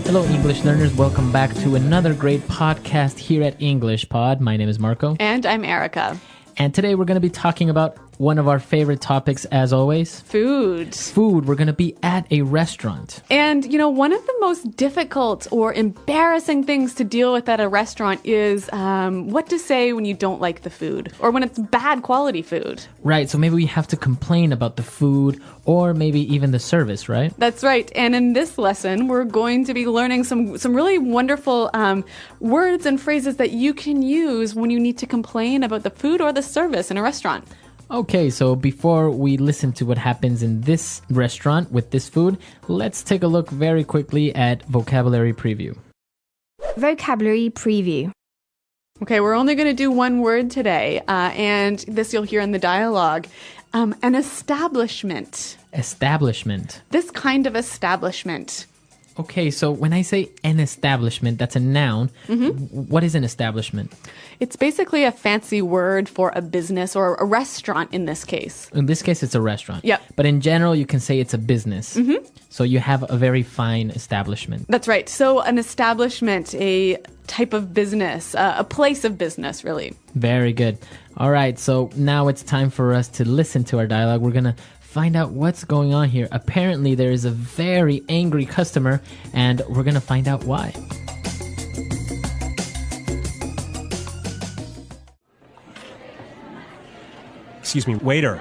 Hello, English learners. Welcome back to another great podcast here at English Pod. My name is Marco. And I'm Erica. And today we're going to be talking about one of our favorite topics, as always. Food. Food. We're going to be at a restaurant. And, one of the most difficult or embarrassing things to deal with at a restaurant is what to say when you don't like the food or when it's bad quality food. Right. So maybe we have to complain about the food or maybe even the service, right? That's right. And in this lesson, we're going to be learning some really wonderful words and phrases that you can use when you need to complain about the food or the service in a restaurant. Okay, so before we listen to what happens in this restaurant with this food, let's take a look very quickly at vocabulary preview. Vocabulary preview. Okay, we're only going to do one word today, and this you'll hear in the dialogue. An establishment. Establishment. This kind of establishment. Okay, so when I say an establishment, that's a noun. What is an establishment? It's basically a fancy word for a business or a restaurant in this case. In this case, it's a restaurant. Yep. But in general, you can say it's a business. So you have a very fine establishment. That's right. So an establishment, a type of business, a place of business, really. Very good. All right, so now it's time for us to listen to our dialogue. We're going to find out what's going on here. Apparently, there is a very angry customer, and we're going to find out why. Excuse me, waiter.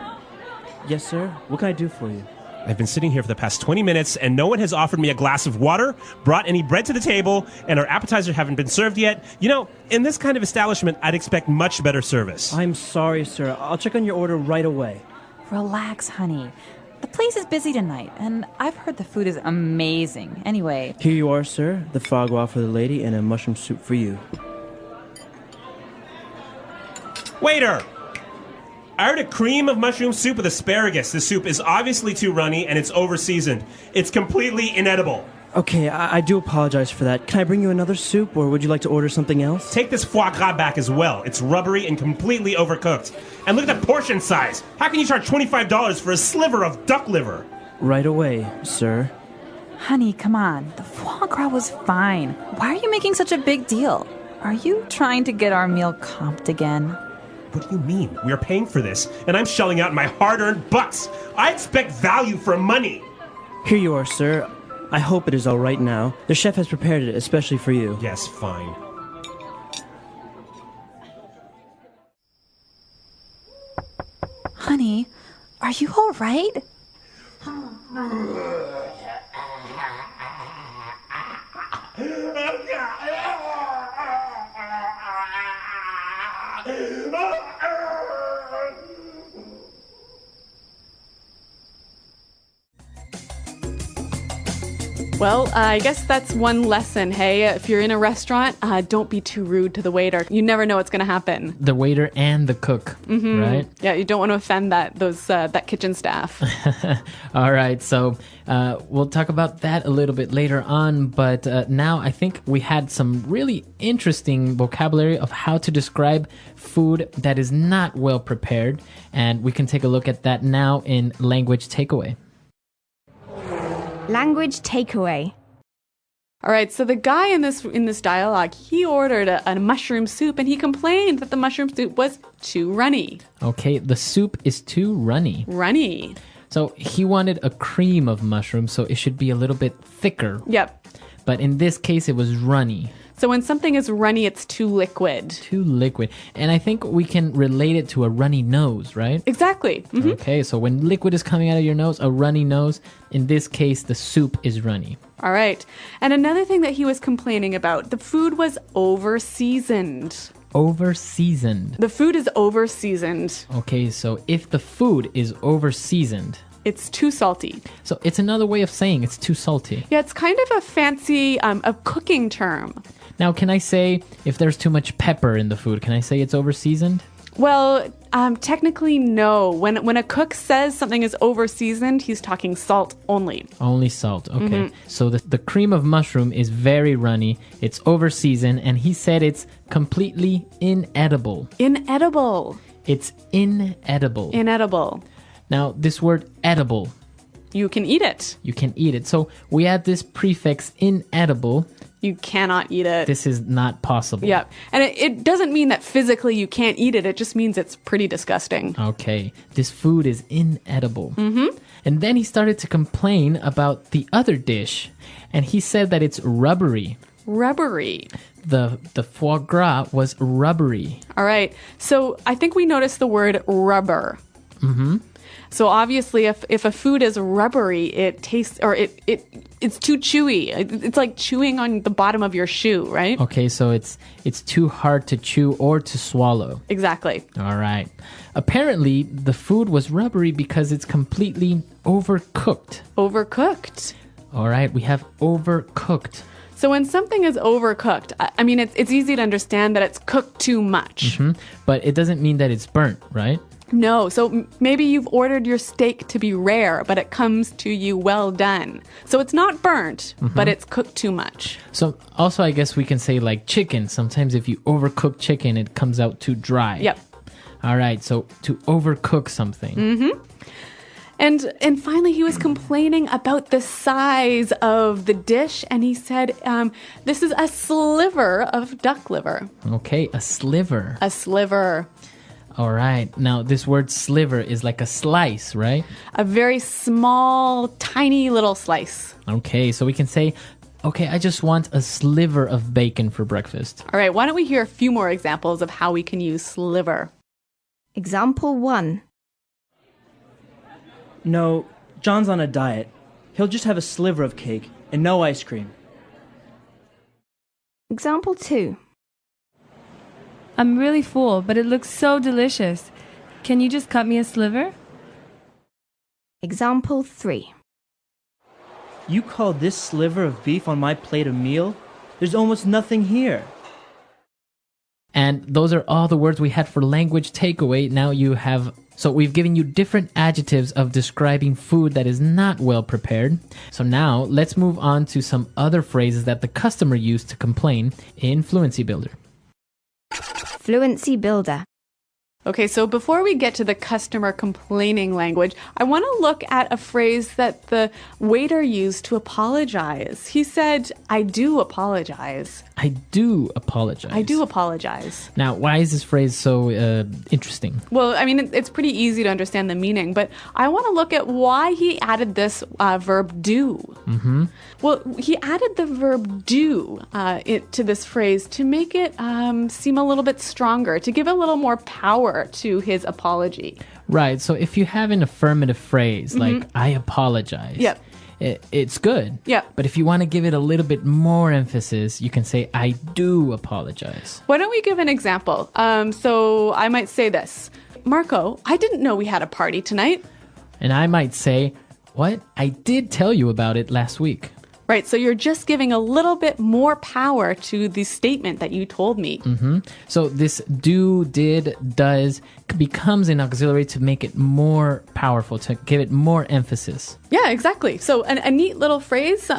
Yes, sir. What can I do for you? I've been sitting here for the past 20 minutes, and no one has offered me a glass of water, brought any bread to the table, and our appetizers haven't been served yet. In this kind of establishment, I'd expect much better service. I'm sorry, sir. I'll check on your order right away. Relax, honey. The place is busy tonight, and I've heard the food is amazing. Anyway. Here you are, sir. The foie gras for the lady and a mushroom soup for you. Waiter! I ordered a cream of mushroom soup with asparagus. The soup is obviously too runny, and it's over-seasoned. It's completely inedible. Okay, I do apologize for that. Can I bring you another soup, or would you like to order something else? Take this foie gras back as well. It's rubbery and completely overcooked. And look at the portion size. How can you charge $25 for a sliver of duck liver? Right away, sir. Honey, come on. The foie gras was fine. Why are you making such a big deal? Are you trying to get our meal comped again? What do you mean? We are paying for this, and I'm shelling out my hard-earned bucks. I expect value for money. Here you are, sir. I hope it is all right now. The chef has prepared it especially for you. Yes, fine. Honey, are you all right? Well, I guess that's one lesson, hey? If you're in a restaurant, don't be too rude to the waiter. You never know what's going to happen. The waiter and the cook, right? Yeah, you don't want to offend that kitchen staff. All right, so we'll talk about that a little bit later on, but now I think we had some really interesting vocabulary of how to describe food that is not well prepared, and we can take a look at that now in Language Takeaway. Language takeaway. All right, so the guy in this dialogue, he ordered a mushroom soup, and he complained that the mushroom soup was too runny. Okay, the soup is too runny. Runny. So he wanted a cream of mushroom, so it should be a little bit thicker. Yep. But in this case, it was runny. So when something is runny, it's too liquid. Too liquid. And I think we can relate it to a runny nose, right? Exactly. Mm-hmm. Okay, so when liquid is coming out of your nose, a runny nose, in this case, the soup is runny. All right. And another thing that he was complaining about, the food was over-seasoned. Over-seasoned. The food is over-seasoned. Okay, so if the food is over-seasoned, it's too salty. So it's another way of saying it's too salty. Yeah, it's kind of a fancy a cooking term. Now, can I say if there's too much pepper in the food, can I say it's over-seasoned? Well, technically, no. When a cook says something is over-seasoned, he's talking salt only. Only salt, okay. So the cream of mushroom is very runny, it's over-seasoned, and he said it's completely inedible. Inedible. It's inedible. Inedible. Now, this word edible, You can eat it. You can eat it. So we add this prefix inedible. You cannot eat it. This is not possible. Yeah. And it doesn't mean that physically you can't eat it. It just means it's pretty disgusting. Okay. This food is inedible. And then he started to complain about the other dish. And he said that it's rubbery. Rubbery. The foie gras was rubbery. All right. So I think we noticed the word rubber. So obviously, if a food is rubbery, it tastes, or it's too chewy. It's like chewing on the bottom of your shoe, right? Okay, so it's too hard to chew or to swallow. Exactly. All right. Apparently, the food was rubbery because it's completely overcooked. Overcooked. All right, we have overcooked. So when something is overcooked, I mean, it's easy to understand that it's cooked too much. But it doesn't mean that it's burnt, right? No, so maybe you've ordered your steak to be rare, but it comes to you well done. So it's not burnt, but it's cooked too much. So also, I guess we can say like chicken. Sometimes if you overcook chicken, it comes out too dry. Yep. All right, so to overcook something. And finally, he was complaining about the size of the dish, and he said, this is a sliver of duck liver. Okay, a sliver. A sliver. All right. Now, this word sliver is like a slice, right? A very small, tiny little slice. Okay, so we can say, okay, I just want a sliver of bacon for breakfast. All right, why don't we hear a few more examples of how we can use sliver? Example 1. No, John's on a diet. He'll just have a sliver of cake and no ice cream. Example 2. I'm really full, but it looks so delicious. Can you just cut me a sliver? Example 3. You call this sliver of beef on my plate a meal? There's almost nothing here. And those are all the words we had for language takeaway. Now you have... So we've given you different adjectives of describing food that is not well prepared. So now let's move on to some other phrases that the customer used to complain in Fluency Builder. Fluency Builder. Okay, so before we get to the customer complaining language, I want to look at a phrase that the waiter used to apologize. He said, I do apologize. I do apologize. I do apologize. Now, why is this phrase so interesting? Well, I mean, it's pretty easy to understand the meaning, but I want to look at why he added this verb do. Well, he added the verb do to this phrase to make it seem a little bit stronger, to give a little more power to his apology. Right, so if you have an affirmative phrase like, I apologize. Yep. It's good. Yeah. But if you want to give it a little bit more emphasis, you can say, I do apologize. Why don't we give an example? So I might say this. Marco, I didn't know we had a party tonight. And I might say, what? I did tell you about it last week. Right, so you're just giving a little bit more power to the statement that you told me. So this do, did, does becomes an auxiliary to make it more powerful, to give it more emphasis. Yeah, exactly. So a neat little phrase,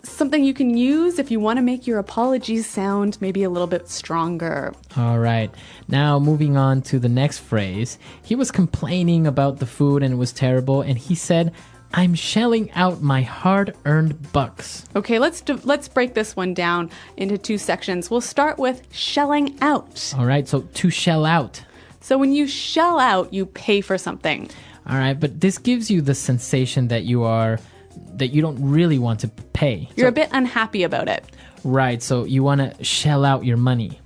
something you can use if you want to make your apologies sound maybe a little bit stronger. All right. Now moving on to the next phrase. He was complaining about the food and it was terrible, and he said, I'm shelling out my hard-earned bucks. Okay, let's break this one down into two sections. We'll start with shelling out. All right, so to shell out. So when you shell out, you pay for something. All right, but this gives you the sensation that you don't really want to pay. You're a bit unhappy about it. Right, so you want to shell out your money.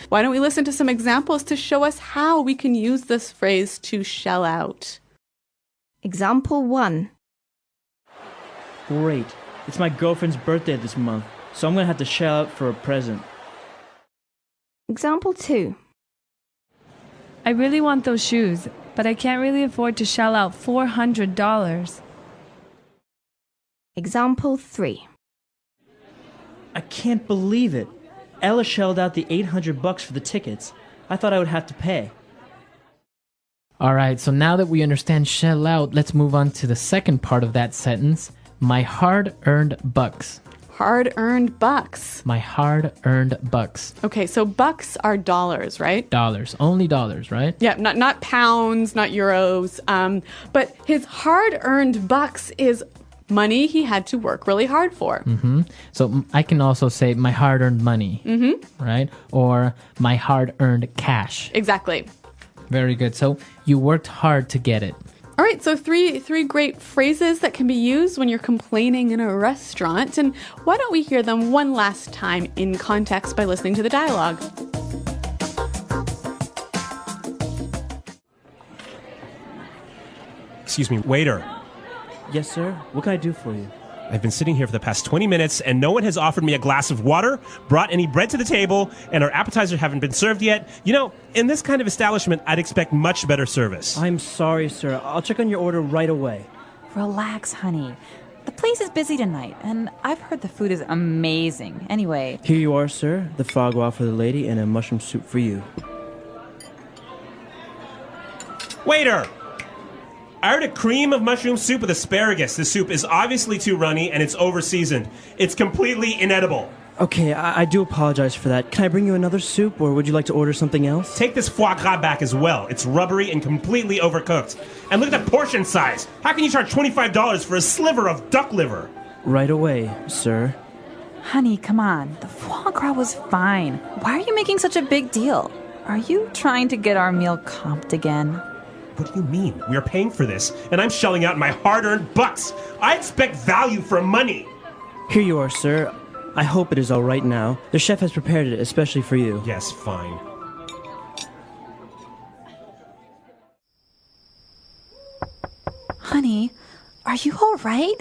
Why don't we listen to some examples to show us how we can use this phrase to shell out? Example 1. Great. It's my girlfriend's birthday this month, so I'm going to have to shell out for a present. Example 2. I really want those shoes, but I can't really afford to shell out $400. Example 3. I can't believe it. Ella shelled out the $800 for the tickets. I thought I would have to pay. All right, so now that we understand shell out, let's move on to the second part of that sentence. My hard-earned bucks. hard-earned bucks. My hard-earned bucks. Okay, so bucks are dollars, right? Dollars. Only dollars, right? Yeah, not pounds, not euros. But his hard-earned bucks is money he had to work really hard for. So I can also say my hard-earned money, right? Or my hard-earned cash. Exactly. Very good. So you worked hard to get it. All right, so three great phrases that can be used when you're complaining in a restaurant. And why don't we hear them one last time in context by listening to the dialogue? Excuse me, waiter. Yes, sir. What can I do for you? I've been sitting here for the past 20 minutes and no one has offered me a glass of water, brought any bread to the table, and our appetizers haven't been served yet. You know, in this kind of establishment, I'd expect much better service. I'm sorry, sir. I'll check on your order right away. Relax, honey. The place is busy tonight, and I've heard the food is amazing. Anyway, Here you are, sir. The foie gras for the lady and a mushroom soup for you. Waiter! I ordered a cream of mushroom soup with asparagus. The soup is obviously too runny and it's over-seasoned. It's completely inedible. Okay, I do apologize for that. Can I bring you another soup, or would you like to order something else? Take this foie gras back as well. It's rubbery and completely overcooked. And look at the portion size. How can you charge $25 for a sliver of duck liver? Right away, sir. honey, come on. The foie gras was fine. Why are you making such a big deal? Are you trying to get our meal comped again? What do you mean? We are paying for this, and I'm shelling out my hard-earned bucks. I expect value for money. Here you are, sir. I hope it is all right now. The chef has prepared it especially for you. Yes, fine. Honey, are you all right?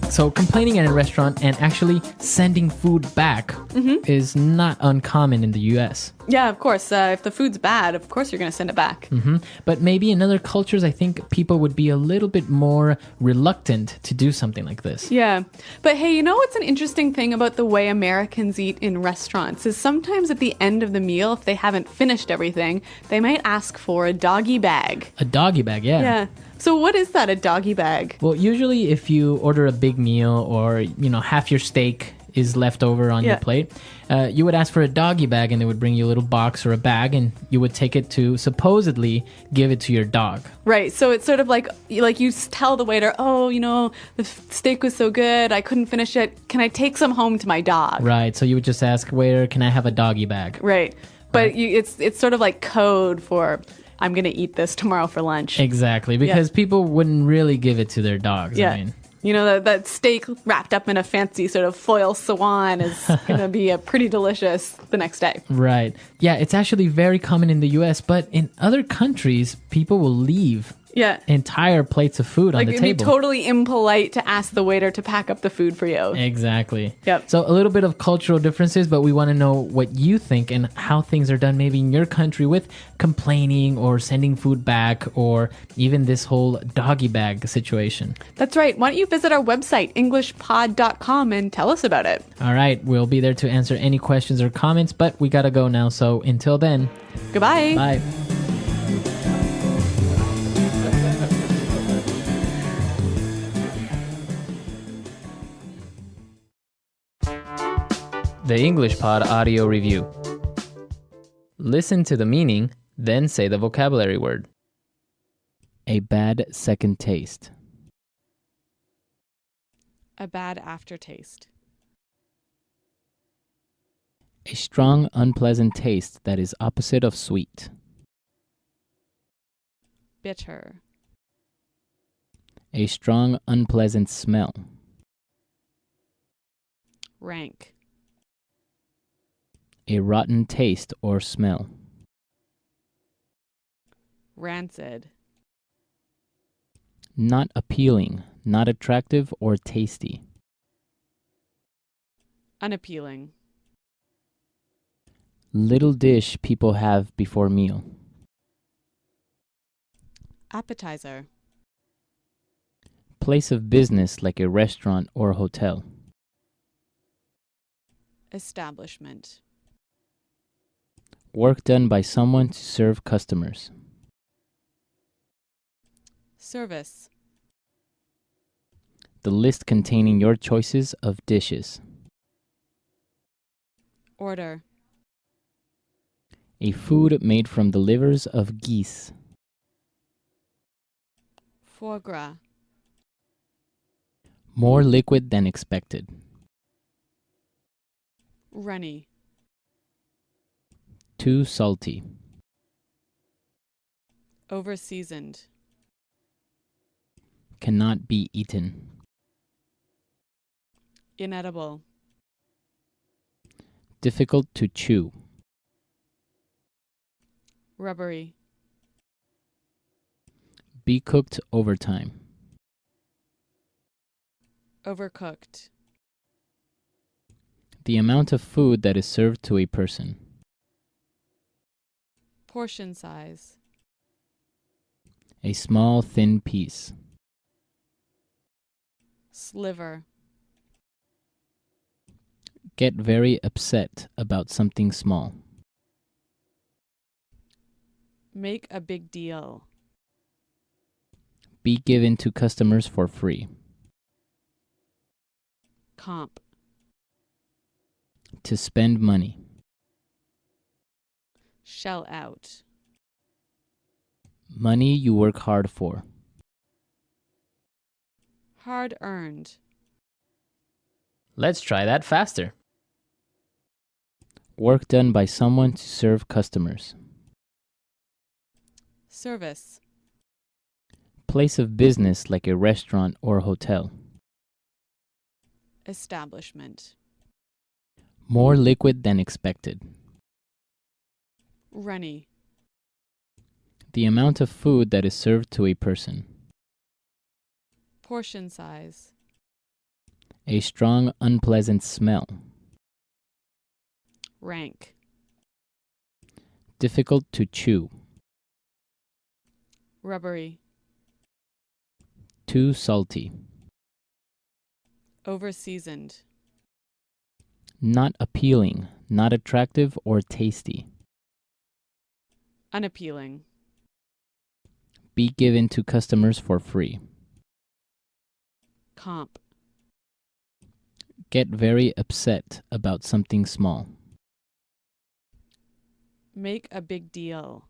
So complaining at a restaurant and actually sending food back is not uncommon in the US. Yeah, of course. If the food's bad, of course you're going to send it back. But maybe in other cultures, I think people would be a little bit more reluctant to do something like this. Yeah. But hey, you know what's an interesting thing about the way Americans eat in restaurants is sometimes at the end of the meal, if they haven't finished everything, they might ask for a doggy bag. A doggy bag, yeah. Yeah. So what is that, a doggy bag? Well, usually if you order a big meal or, half your steak is left over on your plate, you would ask for a doggy bag and they would bring you a little box or a bag and you would take it to supposedly give it to your dog. Right. So it's sort of like you tell the waiter, the steak was so good, I couldn't finish it. Can I take some home to my dog? Right. So you would just ask, waiter, can I have a doggy bag? Right. But it's sort of like code for, I'm going to eat this tomorrow for lunch. Exactly. Because people wouldn't really give it to their dogs. Yeah. I mean, that steak wrapped up in a fancy sort of foil swan is going to be pretty delicious the next day. right. Yeah, it's actually very common in the US, but in other countries, people will leave Yeah. entire plates of food on the It'd be table. totally impolite to ask the waiter to pack up the food for you. Exactly. Yep. So a little bit of cultural differences, but we want to know what you think and how things are done maybe in your country with complaining or sending food back or even this whole doggy bag situation. That's right. Why don't you visit our website, englishpod.com, and tell us about it. All right, we'll be there to answer any questions or comments, but we got to go now. So until then, Goodbye. bye. The English Pod audio review. Listen to the meaning, then say the vocabulary word. A bad second taste. A bad aftertaste. A strong, unpleasant taste that is opposite of sweet. Bitter. A strong, unpleasant smell. Rank. A rotten taste or smell. Rancid. Not appealing, not attractive or tasty. Unappealing. Little dish people have before meal. Appetizer. Place of business like a restaurant or hotel. Establishment. Work done by someone to serve customers. Service. The list containing your choices of dishes. Order. A food made from the livers of geese. Foie gras. More liquid than expected. Runny. Too salty. Over-seasoned. Cannot be eaten. Inedible. Difficult to chew. Rubbery. Be cooked over time. Overcooked. The amount of food that is served to a person. Portion size. A small, thin piece. Sliver. Get very upset about something small. Make a big deal. Be given to customers for free. Comp. To spend money. Shell out. Money you work hard for. Hard earned. Let's try that faster. Work done by someone to serve customers. Service. Place of business like a restaurant or hotel. Establishment. More liquid than expected. Runny. The amount of food that is served to a person. Portion size. A strong, unpleasant smell. Rank. Difficult to chew. Rubbery. Too salty. Over-seasoned. Not appealing, not attractive or tasty. Unappealing. Be given to customers for free. Comp. Get very upset about something small. Make a big deal.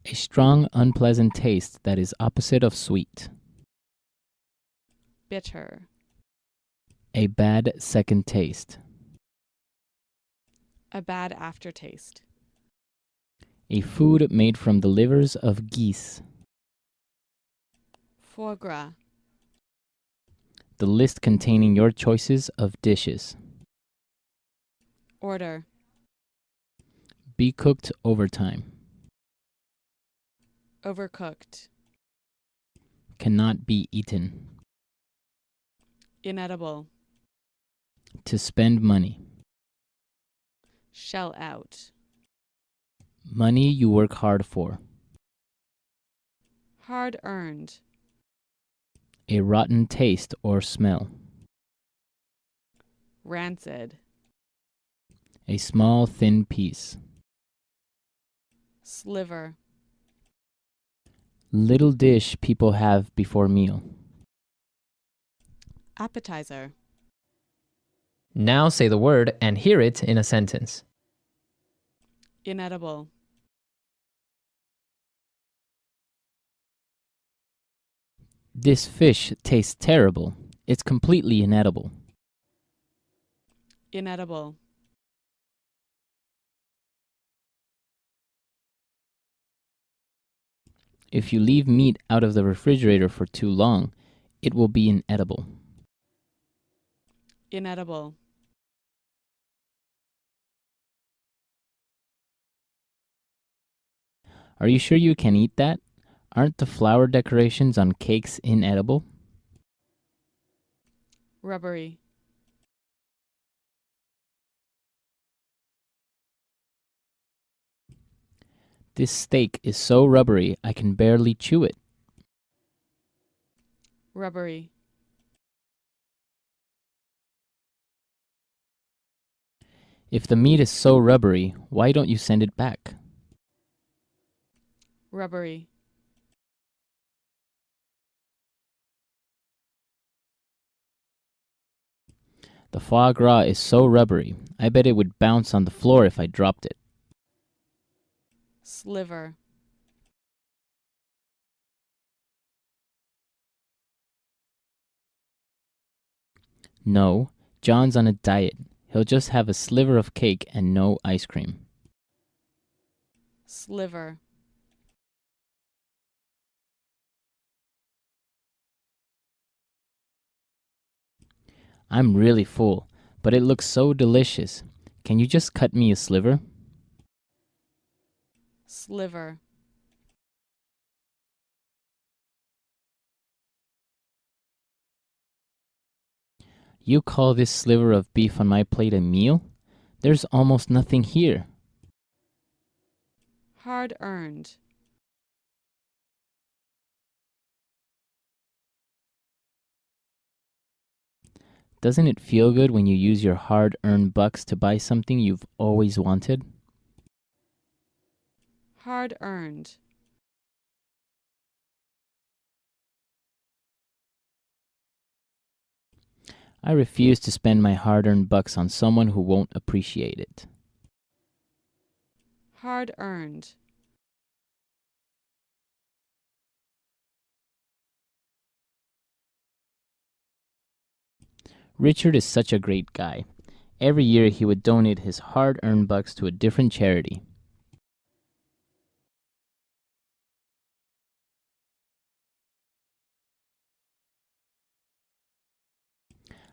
A strong, unpleasant taste that is opposite of sweet. Bitter. A bad second taste. A bad aftertaste. A food made from the livers of geese. Foie gras. The list containing your choices of dishes. Order. Be cooked over time. Overcooked. Cannot be eaten. Inedible. To spend money. Shell out. Money you work hard for. Hard earned. A rotten taste or smell. Rancid. A small, thin piece. Sliver. Little dish people have before meal. Appetizer. Now say the word and hear it in a sentence. Inedible. This fish tastes terrible. It's completely inedible. Inedible. If you leave meat out of the refrigerator for too long, it will be inedible. Inedible. Are you sure you can eat that? Aren't the flower decorations on cakes inedible? Rubbery. This steak is so rubbery I can barely chew it. Rubbery. If the meat is so rubbery, why don't you send it back? Rubbery. The foie gras is so rubbery, I bet it would bounce on the floor if I dropped it. Sliver. No, John's on a diet. He'll just have a sliver of cake and no ice cream. Sliver. I'm really full, but it looks so delicious. Can you just cut me a sliver? Sliver. You call this sliver of beef on my plate a meal? There's almost nothing here. Hard-earned. Doesn't it feel good when you use your hard-earned bucks to buy something you've always wanted? Hard-earned. I refuse to spend my hard-earned bucks on someone who won't appreciate it. Hard-earned. Richard is such a great guy. Every year he would donate his hard-earned bucks to a different charity.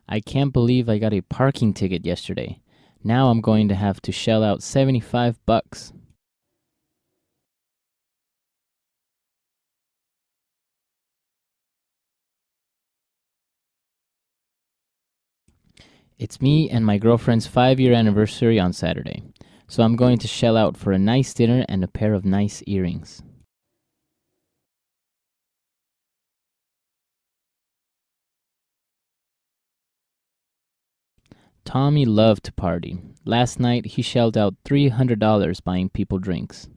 I can't believe I got a parking ticket yesterday. Now I'm going to have to shell out 75 bucks. It's me and my girlfriend's 5-year anniversary on Saturday, so I'm going to shell out for a nice dinner and a pair of nice earrings. Tommy loved to party. Last night, he shelled out $300 buying people drinks.